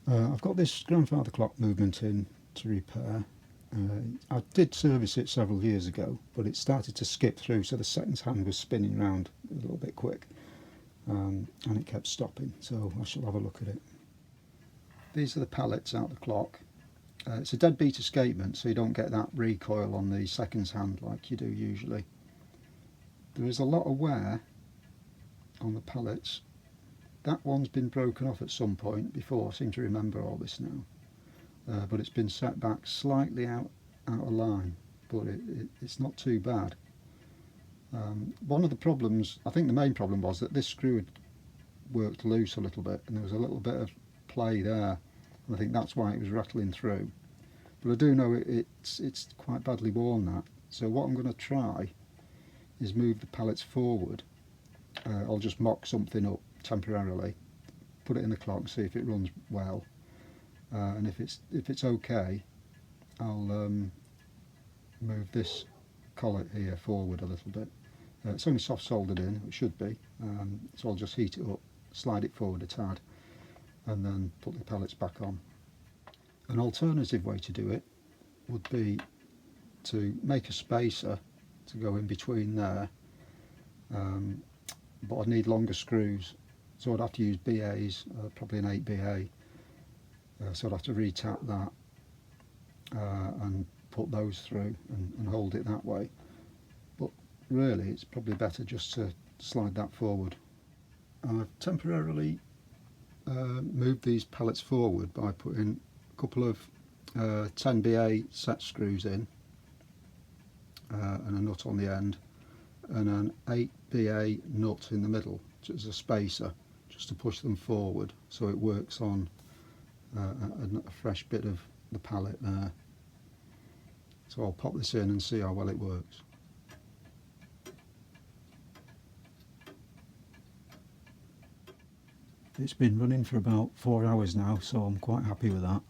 I've got this grandfather clock movement in to repair. I did service it several years ago, but it started to skip through, so the seconds hand was spinning round a little bit quick, and it kept stopping, so I shall have a look at it. These are the pallets out the clock. It's a deadbeat escapement, so you don't get that recoil on the seconds hand like you do usually. There is a lot of wear on the pallets. That one's been broken off at some point before, I seem to remember all this now. But it's been set back slightly out of line, but it's not too bad. One of the problems, I think the main problem, was that this screw had worked loose a little bit, and there was a little bit of play there, and I think that's why it was rattling through. But I do know it's quite badly worn, that. So what I'm going to try is move the pallets forward. I'll just mock something up temporarily, put it in the clock, see if it runs well, and if it's okay, I'll move this collet here forward a little bit. It's only soft soldered in, it should be, so I'll just heat it up, slide it forward a tad, and then put the pallets back on. An alternative way to do it would be to make a spacer to go in between there, but I'd need longer screws, so I'd have to use BAs, probably an 8BA, so I'd have to re-tap that and put those through and hold it that way. But really it's probably better just to slide that forward. I've temporarily moved these pallets forward by putting a couple of 10BA set screws in and a nut on the end, and an 8BA nut in the middle as a spacer, just to push them forward so it works on a fresh bit of the pallet there. So I'll pop this in and see how well it works. It's been running for about 4 hours now, so I'm quite happy with that.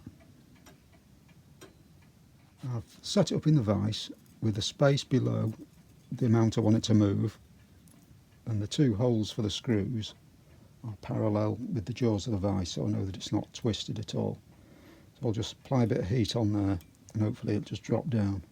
I've set it up in the vise with the space below the amount I want it to move, and the two holes for the screws are parallel with the jaws of the vise, so I know that it's not twisted at all. So I'll just apply a bit of heat on there and hopefully it'll just drop down.